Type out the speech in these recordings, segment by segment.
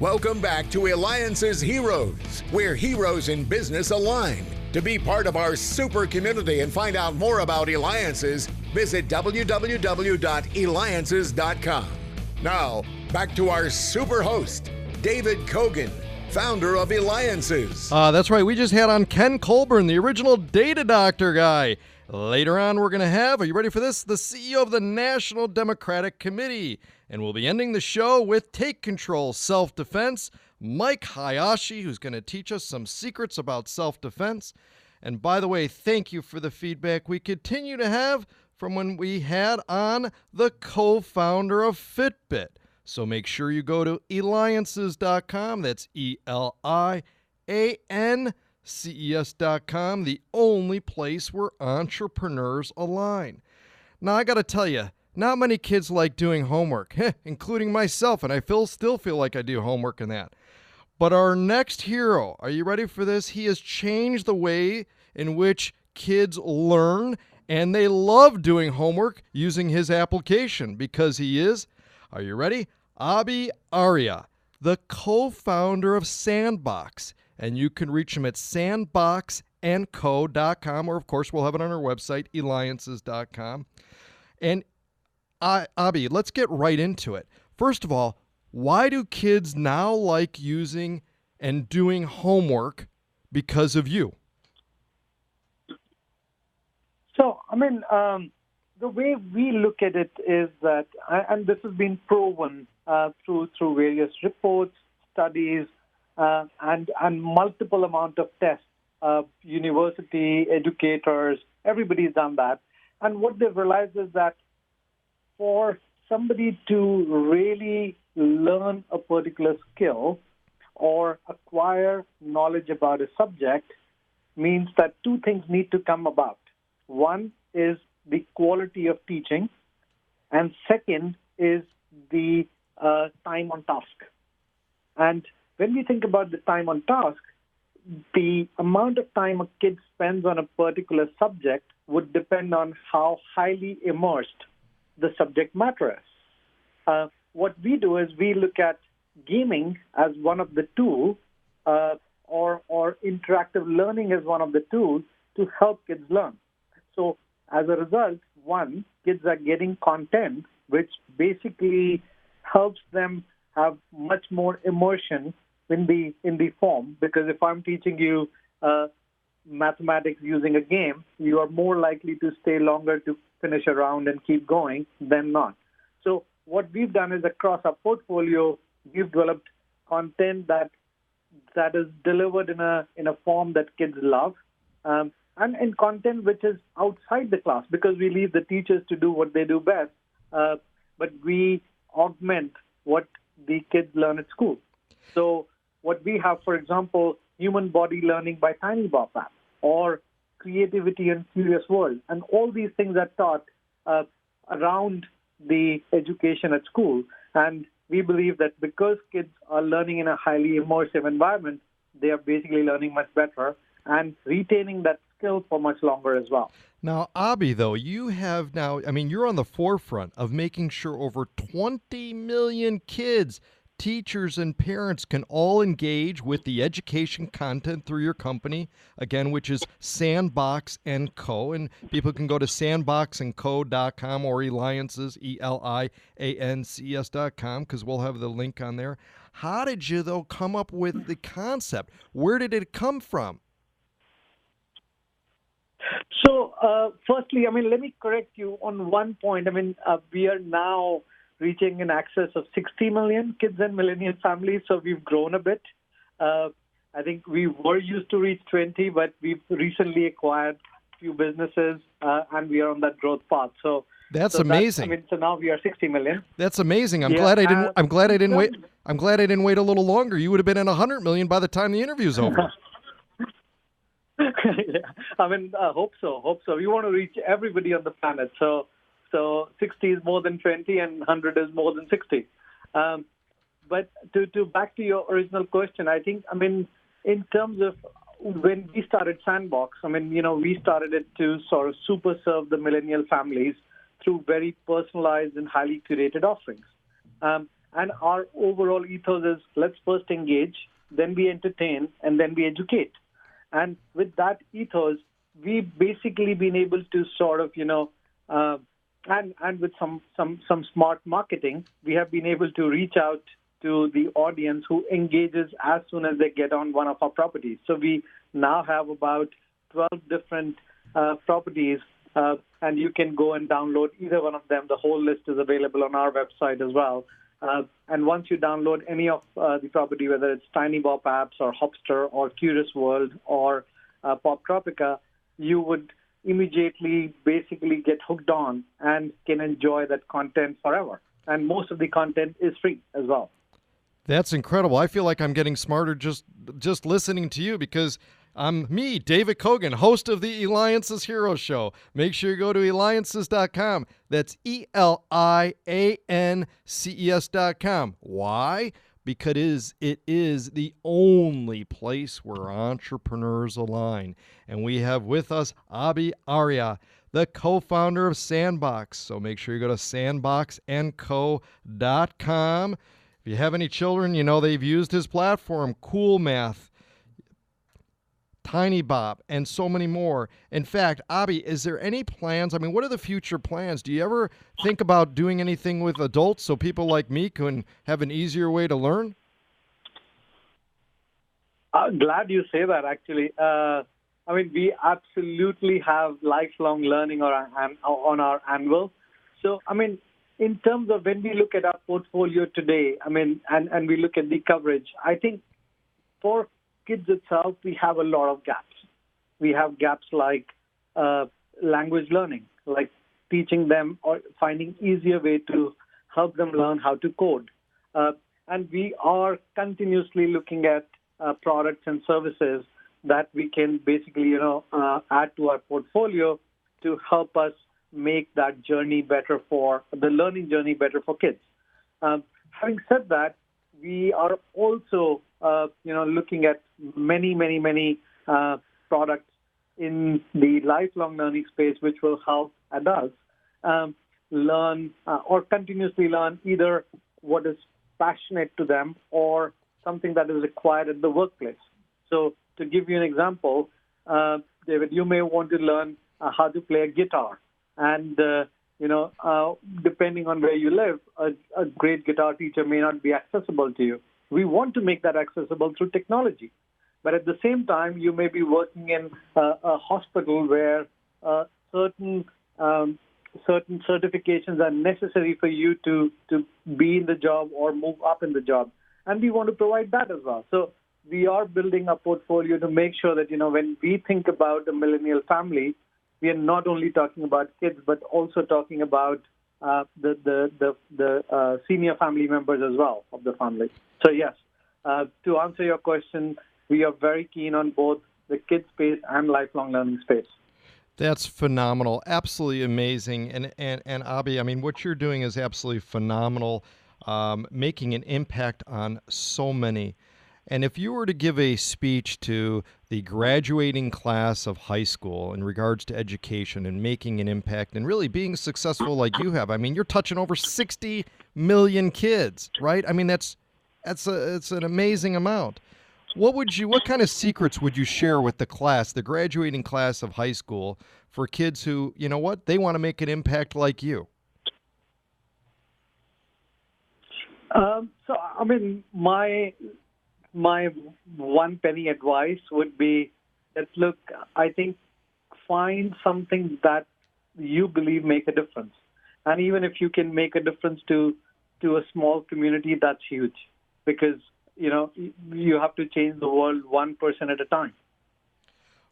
Welcome back to Eliances Heroes, where heroes in business align. To be part of our super community and find out more about Eliances, visit www.Eliances.com. Now, back to our super host, David Kogan, founder of Eliances. That's right. We just had on Ken Colburn, the original data doctor guy. Later on, we're going to have, are you ready for this? The CEO of the National Democratic Committee. And we'll be ending the show with Take Control Self-Defense, Mike Hayashi, who's going to teach us some secrets about self-defense. And by the way, thank you for the feedback we continue to have from when we had on the co-founder of Fitbit. So make sure you go to Eliances.com. That's Eliances.com, the only place where entrepreneurs align. Now, I got to tell you, not many kids like doing homework, including myself, and I still feel like I do homework in that. But our next hero, are you ready for this? He has changed the way in which kids learn, and they love doing homework using his application because he is, are you ready? Abhi Arya, the co-founder of Sandbox. And you can reach him at sandboxandco.com, or of course we'll have it on our website, Eliances.com. And Abhi, let's get right into it. First of all, why do kids now like using and doing homework because of you? So, the way we look at it is that, and this has been proven through various reports, studies, and multiple amount of tests, university, educators, everybody's done that. And what they've realized is that for somebody to really learn a particular skill or acquire knowledge about a subject means that two things need to come about. One is the quality of teaching, and second is the time on task. And when we think about the time on task, the amount of time a kid spends on a particular subject would depend on how highly immersed the subject matter is. What we do is we look at gaming as one of the tools, or interactive learning as one of the tools to help kids learn. So as a result, one, kids are getting content which basically helps them have much more immersion in the form, because if I'm teaching you mathematics using a game, you are more likely to stay longer to finish a round and keep going than not. So what we've done is across our portfolio, we've developed content that is delivered in a form that kids love, and in content which is outside the class, because we leave the teachers to do what they do best, but we augment what the kids learn at school. So what we have, for example, human body learning by Tiny Bob app, or creativity and curious world, and all these things are taught around the education at school. And we believe that because kids are learning in a highly immersive environment, they are basically learning much better and retaining that skill for much longer as well. Now, Abhi, though, you're on the forefront of making sure over 20 million kids, teachers, and parents can all engage with the education content through your company, again, which is Sandbox & Co. And people can go to sandboxandco.com or Eliances, Eliances.com, because we'll have the link on there. How did you, though, come up with the concept? Where did it come from? So, firstly, let me correct you on one point. We are now reaching in excess of 60 million kids and millennial families, so we've grown a bit. I think we were used to reach 20, but we've recently acquired a few businesses, and we are on that growth path. So that's amazing. So now we are 60 million. That's amazing. I'm glad I didn't wait a little longer. You would have been at 100 million by the time the interview's over. Yeah. Hope so. We want to reach everybody on the planet. So 60 is more than 20 and 100 is more than 60. But to back to your original question, I think, in terms of when we started Sandbox, we started it to sort of super serve the millennial families through very personalized and highly curated offerings. And our overall ethos is let's first engage, then we entertain, and then we educate. And with that ethos, we've basically been able to sort of, and with some smart marketing, we have been able to reach out to the audience who engages as soon as they get on one of our properties. So we now have about 12 different properties, and you can go and download either one of them. The whole list is available on our website as well. And once you download any of the property, whether it's Tiny Bop apps or Hopster or Curious World or Pop Tropica, you would immediately basically get hooked on and can enjoy that content forever. And most of the content is free as well. That's incredible. I feel like I'm getting smarter just listening to you, because I'm me, David Kogan, host of the Eliances Hero Show. Make sure you go to Eliances.com. That's Eliances.com. Why? Because it is the only place where entrepreneurs align. And we have with us Abhi Arya, the co-founder of Sandbox. So make sure you go to sandboxandco.com. If you have any children, you know they've used his platform, Cool Math, Tiny Bop, and so many more. In fact, Abhi, is there any plans? I mean, what are the future plans? Do you ever think about doing anything with adults so people like me can have an easier way to learn? Glad you say that, actually. We absolutely have lifelong learning on our anvil. So, in terms of when we look at our portfolio today, and we look at the coverage, I think for kids itself, we have a lot of gaps. We have gaps like language learning, like teaching them or finding easier way to help them learn how to code. And we are continuously looking at products and services that we can basically, add to our portfolio to help us make that journey better the learning journey better for kids. Having said that, we are also, looking at many products in the lifelong learning space, which will help adults learn or continuously learn either what is passionate to them or something that is required at the workplace. So to give you an example, David, you may want to learn how to play a guitar. And, depending on where you live, a great guitar teacher may not be accessible to you. We want to make that accessible through technology. But at the same time, you may be working in a hospital where certain certifications are necessary for you to be in the job or move up in the job. And we want to provide that as well. So we are building a portfolio to make sure that, when we think about the millennial family, we are not only talking about kids, but also talking about the senior family members as well of the family. So yes, to answer your question, we are very keen on both the kids space and lifelong learning space. That's phenomenal. Absolutely amazing. And Abhi, what you're doing is absolutely phenomenal, making an impact on so many. And if you were to give a speech to the graduating class of high school in regards to education and making an impact and really being successful like you have, you're touching over 60 million kids, right? It's an amazing amount. What kind of secrets would you share with the class, the graduating class of high school, for kids who, they want to make an impact like you? My one penny advice would be that, look, I think find something that you believe make a difference. And even if you can make a difference to a small community, that's huge, because, you have to change the world one person at a time.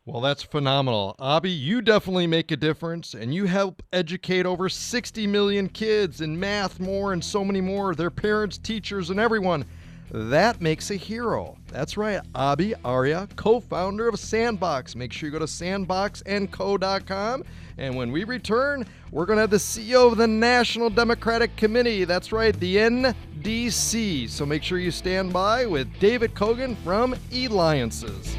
Well, that's phenomenal. Abhi, you definitely make a difference, and you help educate over 60 million kids in math, more, and so many more, their parents, teachers, and everyone. That makes a hero. That's right, Abhi Arya, co-founder of Sandbox. Make sure you go to sandboxandco.com. And when we return, we're going to have the CEO of the National Democratic Committee. That's right, the NDC. So make sure you stand by with David Kogan from Eliances.